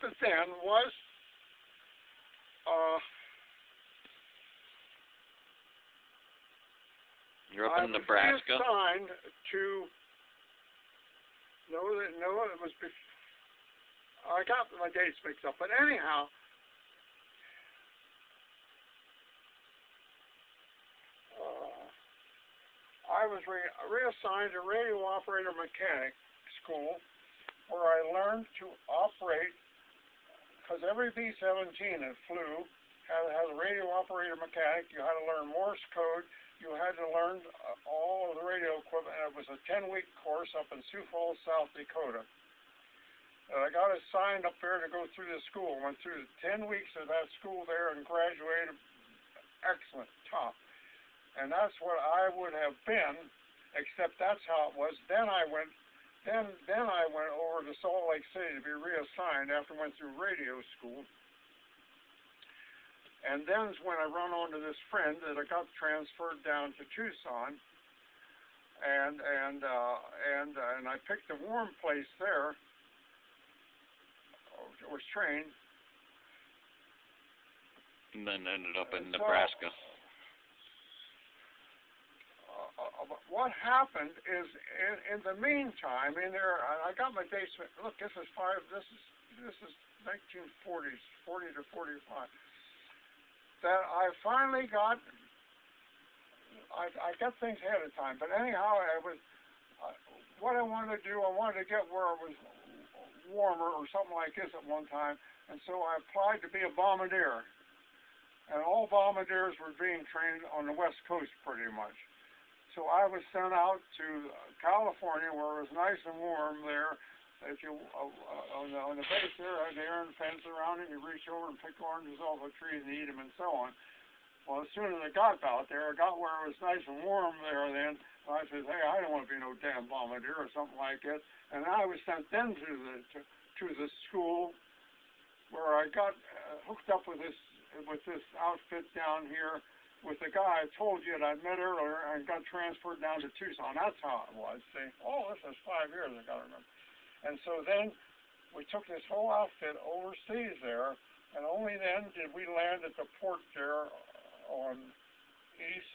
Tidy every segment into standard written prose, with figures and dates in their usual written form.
happened then was You're up in Nebraska. I was reassigned to. No, it was. I got my dates mixed up, but anyhow. I was reassigned to radio operator mechanic school, where I learned to operate, because every B-17 that flew had a radio operator mechanic. You had to learn Morse code. You had to learn all of the radio equipment. It was a 10-week course up in Sioux Falls, South Dakota. And I got assigned up there to go through the school. Went through 10 weeks of that school there and graduated excellent, top. And that's what I would have been, except that's how it was. Then I went over to Salt Lake City to be reassigned after I went through radio school. And then is when I run onto this friend that I got transferred down to Tucson, and I picked a warm place there. Was trained. And then ended up in Nebraska. What happened is, in the meantime, in there, I got my dates. Look, this is 1940s, 40 to 45. That I finally got. I got things ahead of time, but anyhow, what I wanted to do. I wanted to get where it was warmer or something like this at one time, and so I applied to be a bombardier. And all bombardiers were being trained on the West Coast pretty much. So I was sent out to California, where it was nice and warm there. If you on the base there, had the iron fence around it. You reach over and pick oranges off a tree and eat them, and so on. Well, as soon as I got out there, I got where it was nice and warm there. Then I said, "Hey, I don't want to be no damn bombardier or something like that." And I was sent then to the school, where I got hooked up with this outfit down here. With the guy I told you that I met earlier and got transferred down to Tucson. That's how it was, see. Oh, this is 5 years, I got to remember. And so then we took this whole outfit overseas there, and only then did we land at the port there on East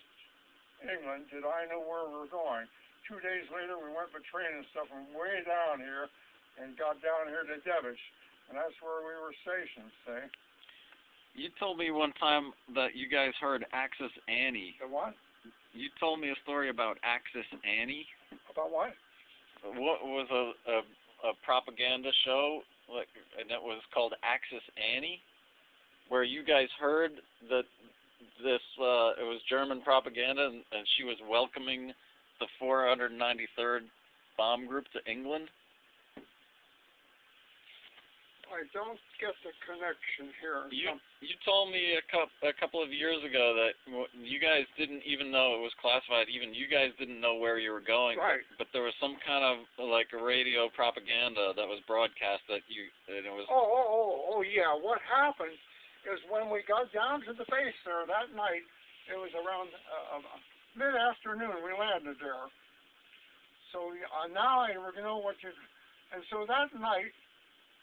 England did I know where we were going. 2 days later, we went for training stuff from way down here and got down here to Debach, and that's where we were stationed, see. You told me one time that you guys heard Axis Annie. The what? You told me a story about Axis Annie. About what? What was a propaganda show, and it was called Axis Annie, where you guys heard that it was German propaganda, and she was welcoming the 493rd Bomb Group to England. I don't get the connection here. You told me a couple of years ago that you guys didn't even know it was classified. Even you guys didn't know where you were going. Right. But there was some kind of like a radio propaganda that was broadcast that and it was. Oh yeah. What happened is when we got down to the base there that night, it was around mid-afternoon. We landed there. So now I know what you. And so that night.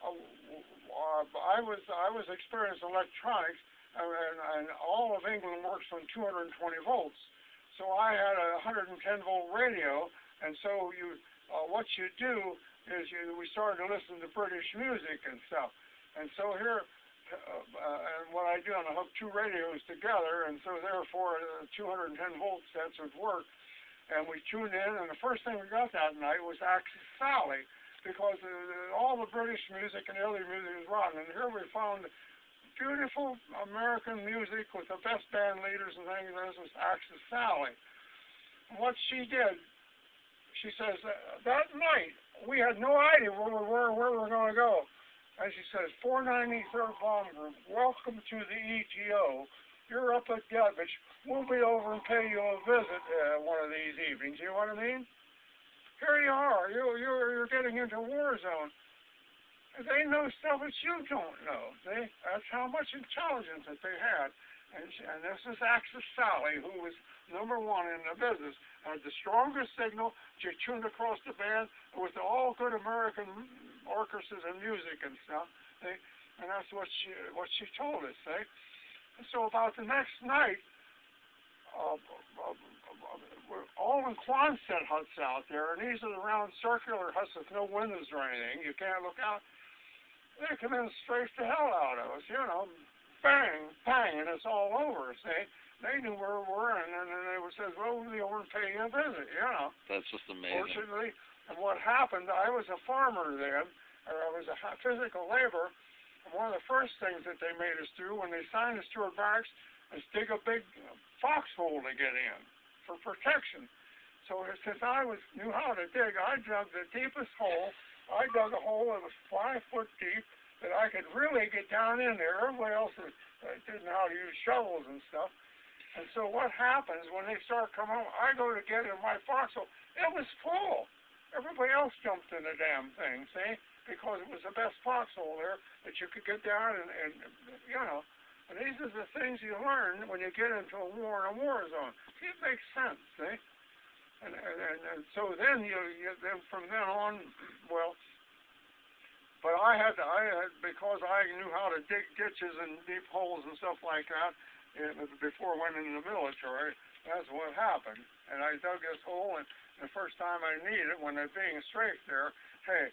I was experiencing electronics, and all of England works on 220 volts. So I had a 110 volt radio, and so what you do is we started to listen to British music and stuff. And so here, and what I do, I hook two radios together, and so therefore 210 volt sets would work. And we tuned in, and the first thing we got that night was Axis Sally. Because all the British music and the other music is rotten. And here we found beautiful American music with the best band leaders and things. This was Axis Sally. And what she did, she says, that night, we had no idea where we were going to go. And she says, 493rd Bomb Group, welcome to the ETO. You're up at Debach. We'll be over and pay you a visit one of these evenings. You know what I mean? Here you are. You're getting into a war zone. They know stuff that you don't know. See? That's how much intelligence that they had. And this is Axis Sally, who was #1 in the business. Had the strongest signal. She tuned across the band with all good American orchestras and music and stuff. see? And that's what she told us, see? And so about the next night, all in Quonset huts out there, and these are the round circular huts with no windows or anything. You can't look out. They come in straight the hell out of us, you know, bang, bang, and it's all over, see? They knew where we were, and then they would say, well, we'll be over and pay you a visit, you know. That's just amazing. Fortunately, and what happened, I was a farmer then, or I was a physical labor, and one of the first things that they made us do when they signed us to our barracks is dig a big foxhole to get in for protection. So since I knew how to dig, I dug the deepest hole. I dug a hole that was 5 foot deep that I could really get down in there. Everybody else didn't know how to use shovels and stuff. And so what happens when they start coming home, I go to get in my foxhole. It was full. Everybody else jumped in the damn thing, see? Because it was the best foxhole there that you could get down and you know. And these are the things you learn when you get into a war in a war zone. See, it makes sense, see? And so then then from then on, well, but I had because I knew how to dig ditches and deep holes and stuff like that before I went into the military. That's what happened. And I dug this hole, and the first time I needed it, when they're being strafed there, hey,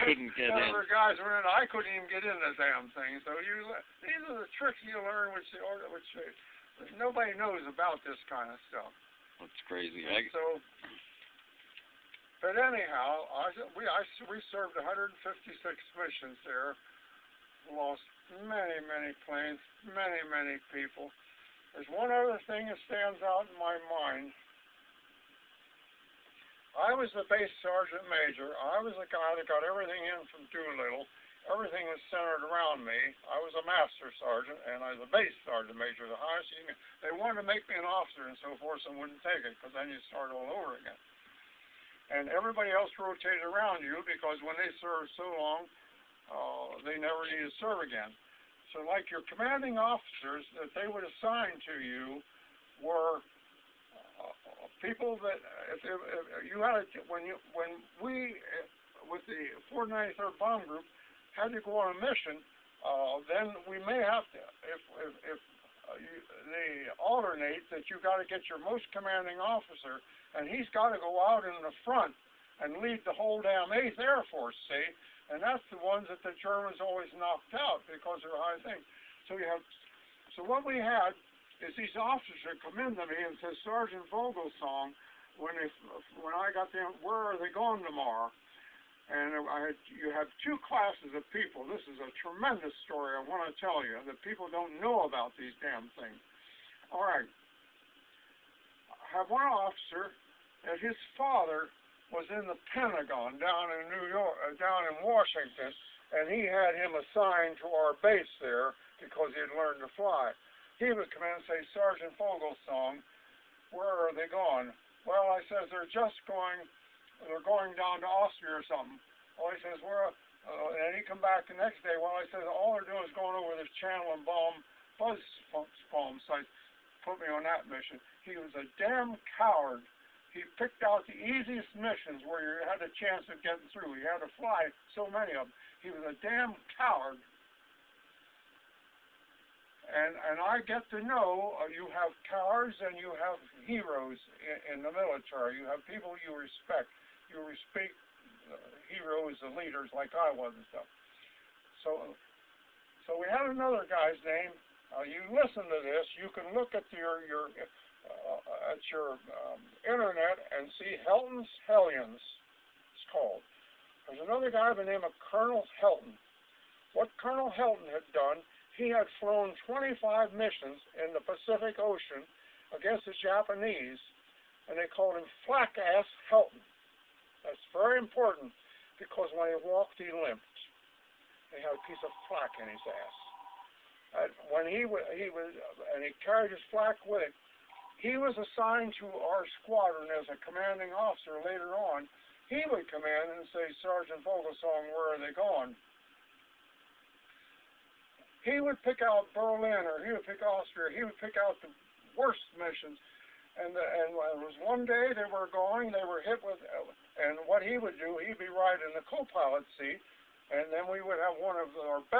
couldn't get in. Other guys were in. I couldn't even get in the damn thing. So these are the tricks you learn, which nobody knows about this kind of stuff. That's crazy. But anyhow, we served 156 missions there. Lost many planes, many people. There's one other thing that stands out in my mind. I was the base sergeant major. I was the guy that got everything in from Doolittle. Everything was centered around me. I was a master sergeant, and I was a base sergeant major, the highest. They wanted to make me an officer and so forth, and wouldn't take it, because then you start all over again. And everybody else rotated around you, because when they served so long, they never needed to serve again. So like your commanding officers that they would assign to you were people that if you had when we with the 493rd Bomb Group had to go on a mission, then we may have to if they alternate that you got to get your most commanding officer, and he's got to go out in the front and lead the whole damn 8th Air Force, see? And that's the ones that the Germans always knocked out because they're high things. So what we had is these officers would come in to me and say, Sergeant Vogelsong, when I got them, where are they going tomorrow? And you have two classes of people. This is a tremendous story I want to tell you that people don't know about these damn things. All right. I have one officer that his father was in the Pentagon down in New York, down in Washington, and he had him assigned to our base there because he had learned to fly. He would come in and say, Sergeant Vogelsong, where are they going? Well, I says, they're going down to Austria or something. Well, he says, and he come back the next day. Well, I said, all they're doing is going over this channel and buzz bomb sites. Put me on that mission. He was a damn coward. He picked out the easiest missions where you had a chance of getting through. He had to fly so many of them. He was a damn coward. And I get to know you have cowards and you have heroes in the military. You have people you respect. You respect heroes and leaders like I was and stuff. So we had another guy's name. You listen to this. You can look at your internet and see Helton's Hellions. It's called. There's another guy by the name of Colonel Helton. What Colonel Helton had done, he had flown 25 missions in the Pacific Ocean against the Japanese, and they called him Flak-Ass Helton. That's very important because when he walked, he limped. He had a piece of flak in his ass. When he carried his flak with him. He was assigned to our squadron as a commanding officer later on. He would come in and say, Sergeant Vogelsong, where are they going? He would pick out Berlin, or he would pick Austria. He would pick out the worst missions. And it was one day they were hit with, and what he would do, he'd be right in the co-pilot seat, and then we would have one of our best